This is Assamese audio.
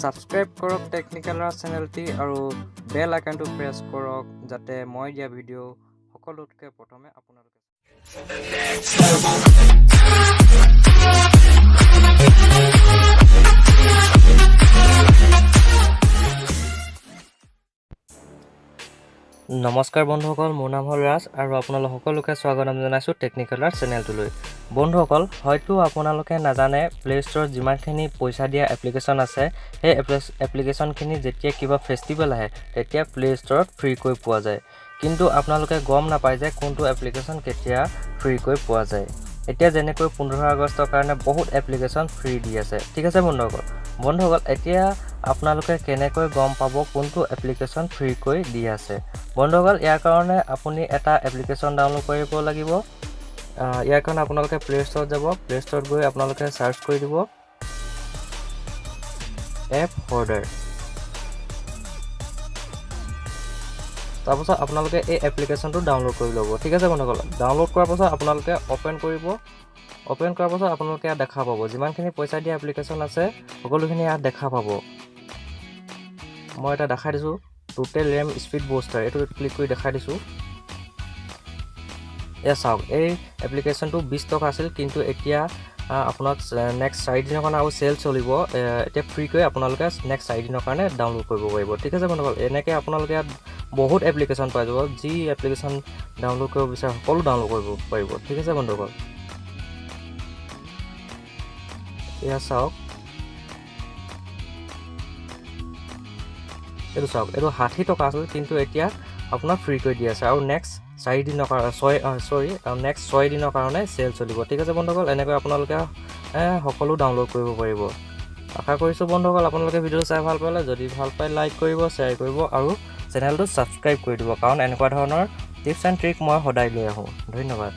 সাবস্ক্ৰাইব কৰক টেকনিক্যাল ৰাজ চেনেলটি আৰু বেল আইকনটো প্ৰেছ কৰক যাতে মই দিয়া ভিডিঅ' সকলোতকৈ প্ৰথমে আপোনালোকে নমস্কাৰ বন্ধুসকল মোৰ নাম হ'ল ৰাজ আৰু আপোনালোক সকলোকে স্বাগতম জনাইছো টেকনিক্যাল ৰাজ চেনেলটোলৈ বন্ধুসকল হয়তো আপোনালোকে নাজানে প্লে ষ্টৰত যিমানখিনি পইচা দিয়া এপ্লিকেশ্যন আছে সেই এপ্লিকেশ্যনখিনি যেতিয়া কিবা ফেষ্টিভেল আহে তেতিয়া প্লে ষ্টৰত ফ্ৰীকৈ পোৱা যায় কিন্তু আপোনালোকে গম নাপায় যে কোনটো এপ্লিকেশ্যন কেতিয়া ফ্ৰীকৈ পোৱা যায় এতিয়া যেনেকৈ 15 আগষ্টৰ কাৰণে বহুত এপ্লিকেশ্যন ফ্ৰী দি আছে ঠিক আছে বন্ধুসকল এতিয়া আপোনালোকে কেনেকৈ গম পাব কোনটো এপ্লিকেশ্যন ফ্ৰীকৈ দি আছে বন্ধুসকল ইয়াৰ কাৰণে আপুনি এটা এপ্লিকেশ্যন ডাউনলোড কৰিব লাগিব ইয়াৰ কাৰণে আপোনালোকে প্লে ষ্টৰত যাব প্লে ষ্টৰত গৈ আপোনালোকে সাৰ্চ কৰি দিব এপ হোল্ডাৰ তাৰপিছত আপোনালোকে এই এপ্লিকেশ্যনটো ডাউনলোড কৰি ল'ব ঠিক আছে বন্ধুসকল ডাউনলোড কৰাৰ পাছত আপোনালোকে ওপেন কৰিব ওপেন কৰাৰ পাছত আপোনালোকে ইয়াত দেখা পাব যিমানখিনি পইচা দিয়া এপ্লিকেশ্যন আছে সকলোখিনি ইয়াত দেখা পাব মই এটা দেখাই দিছো টোটেল ৰেম স্পীড বুষ্টাৰ এটো ক্লিক কৰি দেখাই দিছো এয়া চাওক এই এপ্লিকেশ্যনটো 20 টকা আছিল কিন্তু এতিয়া আপোনাক নেক্সট 4 দিনৰ কাৰণে আৰু সেল চলিব এতিয়া ফ্ৰীকৈ আপোনালোকে নেক্সট 4 দিনৰ কাৰণে ডাউনলোড কৰিব পাৰিব ঠিক আছে বন্ধুসকল এনেকৈ আপোনালোকে বহুত এপ্লিকেশ্যন পাই যাব যি এপ্লিকেশ্যন ডাউনলোড কৰিব বিচাৰে সকলো ডাউনলোড কৰিব পাৰিব ঠিক আছে বন্ধুসকল এয়া চাওক এটো চাওক এটো 60 টকা আছিল কিন্তু এতিয়া আপোনাক ফ্ৰী কৰি দি আছে আৰু নেক্সট 4 দিনৰ কাৰণে নেক্সট 6 দিনৰ কাৰণে সেল চলিব ঠিক আছে বন্ধুসকল এনেকৈ আপোনালোকে সকলো ডাউনলোড কৰিব পাৰিব আশা কৰিছো বন্ধুসকল আপোনালোকে ভিডিঅ' চাই ভাল পালে যদি ভাল পায় লাইক কৰিব শ্বেয়াৰ কৰিব আৰু চেনেলটো সাবস্ক্ৰাইব কৰি দিব কাৰণ এনেকুৱা ধৰণৰ টিপছ এণ্ড ট্ৰিক মই সদায় লৈ আহোঁ ধন্যবাদ